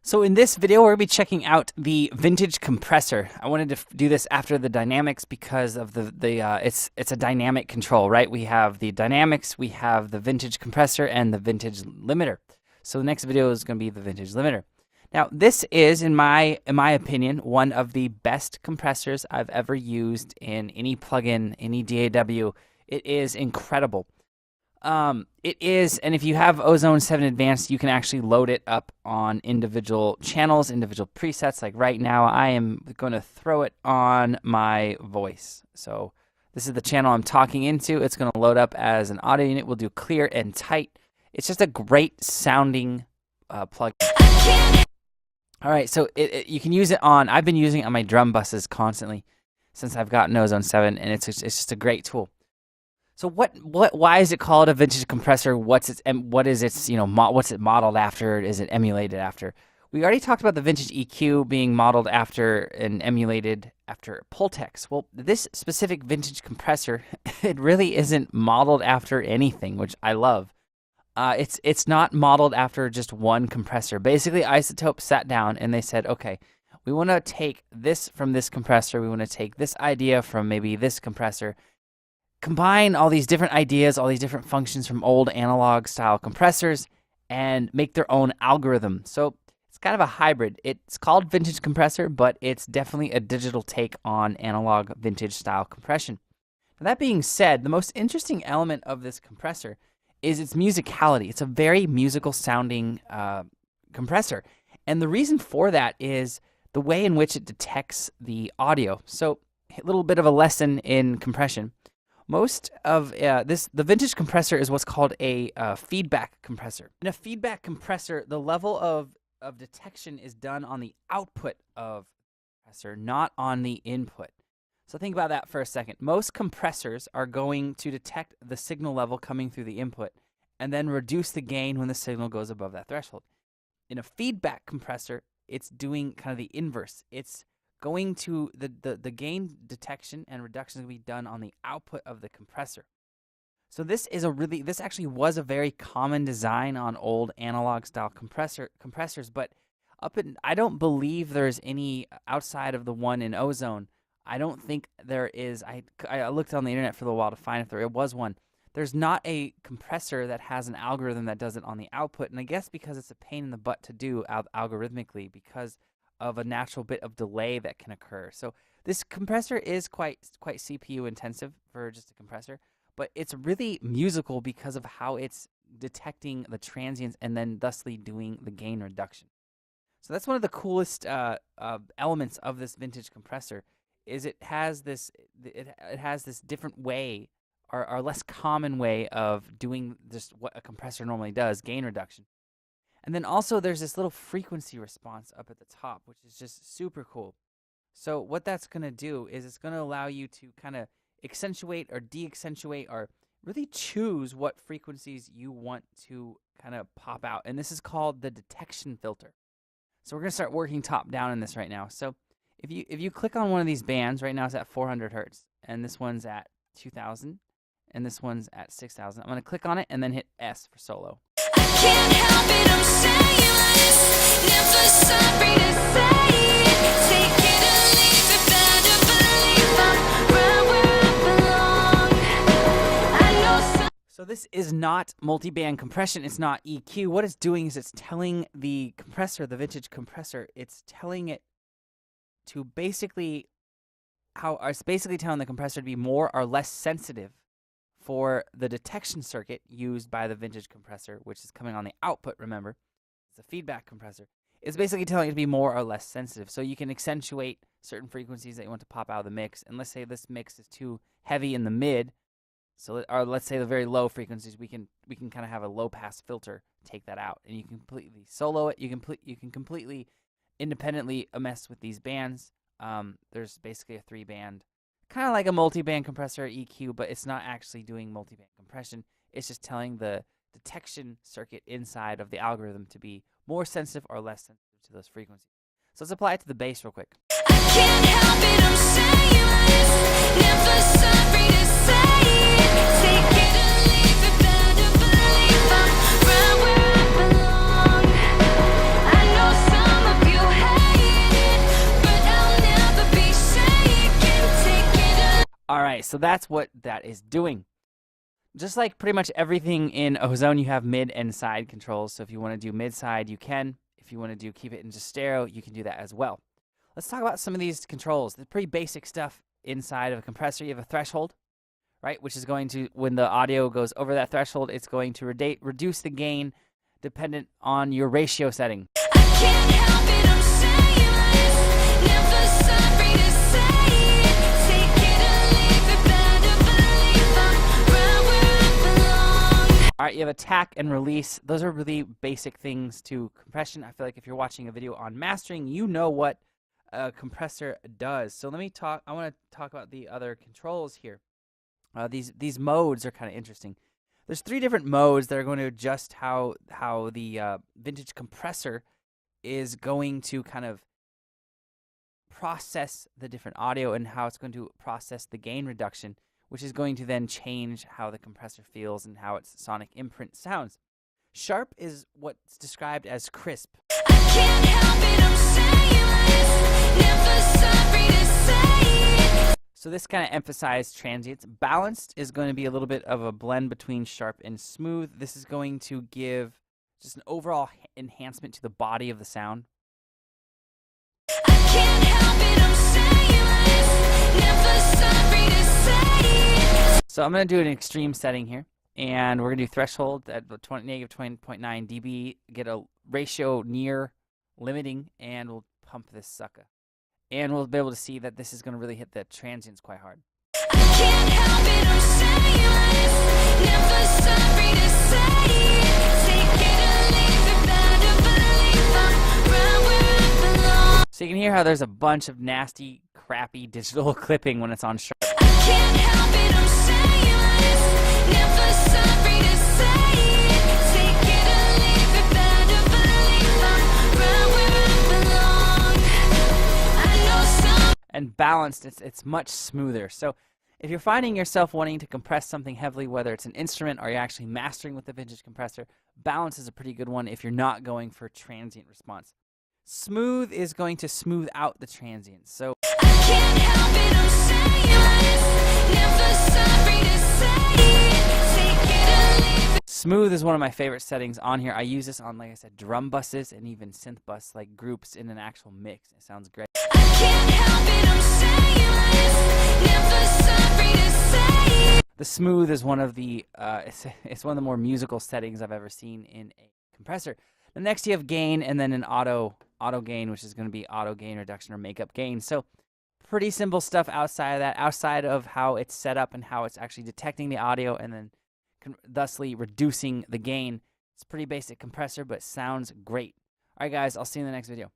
So in this video, we're going to be checking out the vintage compressor. I wanted to do this after the dynamics because of it's a dynamic control, right? We have the dynamics, we have the vintage compressor, and the vintage limiter. So the next video is going to be the vintage limiter. Now, this is, in my opinion, one of the best compressors I've ever used in any plugin, any DAW. It is incredible. It is, and if you have Ozone 7 Advanced, you can actually load it up on individual channels, individual presets. Like right now, I am going to throw it on my voice. So this is the channel I'm talking into. It's going to load up as an audio unit. We'll do clear and tight. It's just a great sounding plug. All right, so you can use it on, I've been using it on my drum buses constantly since I've gotten Ozone 7, and it's just a great tool. So why is it called a vintage compressor? What is its, what's it modeled after? Is it emulated after? We already talked about the vintage EQ being modeled after and emulated after Pultex. Well, this specific vintage compressor, it really isn't modeled after anything, which I love. It's not modeled after just one compressor. Basically, Isotope sat down and they said, okay, we want to take this from this compressor. We want to take this idea from maybe this compressor, combine all these different ideas, all these different functions from old analog style compressors, and make their own algorithm. So it's kind of a hybrid. It's called vintage compressor, but it's definitely a digital take on analog vintage style compression. Now, that being said, the most interesting element of this compressor is its musicality. It's a very musical sounding compressor. And the reason for that is the way in which it detects the audio. So a little bit of a lesson in compression. Most of the vintage compressor is what's called a feedback compressor. In a feedback compressor, the level of detection is done on the output of the compressor, not on the input. So think about that for a second. Most compressors are going to detect the signal level coming through the input and then reduce the gain when the signal goes above that threshold. In a feedback compressor, it's doing kind of the inverse. It's going to the gain detection and reduction is going to be done on the output of the compressor. So this actually was a very common design on old analog style compressors, but I don't believe there's any outside of the one in Ozone. I don't think there is. I looked on the internet for a little while to find if there was one. There's not a compressor that has an algorithm that does it on the output, and I guess because it's a pain in the butt to do algorithmically because of a natural bit of delay that can occur. So this compressor is quite CPU intensive for just a compressor, but it's really musical because of how it's detecting the transients and then thusly doing the gain reduction. So that's one of the coolest elements of this vintage compressor. Is it has this different way or less common way of doing just what a compressor normally does, gain reduction. And then also there's this little frequency response up at the top, which is just super cool. So what that's going to do is it's going to allow you to kind of accentuate or de-accentuate or really choose what frequencies you want to kind of pop out. And this is called the detection filter. So we're going to start working top down in this right now. So if you click on one of these bands, right now it's at 400 hertz, and this one's at 2000, and this one's at 6000. I'm going to click on it and then hit S for solo. I can't help it, I'm saying this. Never sorry to say it. Take it or leave it, better believe I'm right where I belong. I know some. So this is not multi-band compression. It's not EQ. What it's doing is it's telling the compressor, the vintage compressor, it's telling it to basically telling the compressor to be more or less sensitive for the detection circuit used by the vintage compressor, which is coming on the output, remember. It's a feedback compressor. It's basically telling it to be more or less sensitive. So you can accentuate certain frequencies that you want to pop out of the mix. And let's say this mix is too heavy in the mid, or let's say the very low frequencies, we can kind of have a low pass filter take that out. And you can completely solo it. You can completely independently mess with these bands. There's basically a 3-band, kind of like a multi-band compressor EQ, but it's not actually doing multi-band compression. It's just telling the detection circuit inside of the algorithm to be more sensitive or less sensitive to those frequencies. So let's apply it to the bass real quick. I can't help it, I'm saying this. Never sorry to say it. Take it or leave it, better believe I'm right where I belong. I know some nice. So that's what that is doing. Just like pretty much everything in Ozone, you have mid and side controls. So if you want to do mid side, you can. If you want to do keep it in just stereo, you can do that as well. Let's talk about some of these controls. The pretty basic stuff inside of a compressor. You have a threshold, right? Which is going to, when the audio goes over that threshold, it's going to reduce the gain dependent on your ratio setting. I can't help it, I'm saying this. Never sorry to say it. Take it or leave it. Better believe I'm right where I belong. All right, you have attack and release. Those are really basic things to compression. I feel like if you're watching a video on mastering, you know what a compressor does. So let me talk. I want to talk about the other controls here. These modes are kind of interesting. There's 3 different modes that are going to adjust how the vintage compressor is going to kind of process the different audio and how it's going to process the gain reduction, which is going to then change how the compressor feels and how its sonic imprint sounds. Sharp is what's described as crisp. I can't help it, I'm saying this. Never sorry to say it. So this kind of emphasized transients. Balanced is going to be a little bit of a blend between sharp and smooth. This is going to give just an overall enhancement to the body of the sound. I can't help it, I'm saying this. Never sorry to say it. So I'm going to do an extreme setting here, and we're going to do threshold at negative 20.9 dB, get a ratio near limiting, and we'll pump this sucker. And we'll be able to see that this is going to really hit the transients quite hard. I can't help it, I'm saying this. Never sorry to say it. Take it or leave it. Better believe I'm right where I belong. So you can hear how there's a bunch of nasty, crappy digital clipping when it's on sharp. I can't help it, I'm saying this. Never sorry to say it. Take it or leave it. Better believe I'm right where I belong. I know some. And balanced, it's much smoother. So if you're finding yourself wanting to compress something heavily, whether it's an instrument or you're actually mastering with the vintage compressor, balance is a pretty good one if you're not going for transient response. Smooth is going to smooth out the transients. So I can't help it, I'm saying this. Never sorry to say it. Take it or leave it. smooth is one of my favorite settings on here. I use this on, like I said, drum buses and even synth bus like groups in an actual mix. It sounds great. I can't help it, I'm saying this. Never sorry to say it. The smooth is one of the it's one of the more musical settings I've ever seen in a compressor. The next you have gain and then an auto gain, which is going to be auto gain reduction or makeup gain. So pretty simple stuff outside of that, outside of how it's set up and how it's actually detecting the audio and then thusly reducing the gain. It's a pretty basic compressor, but sounds great. All right, guys, I'll see you in the next video.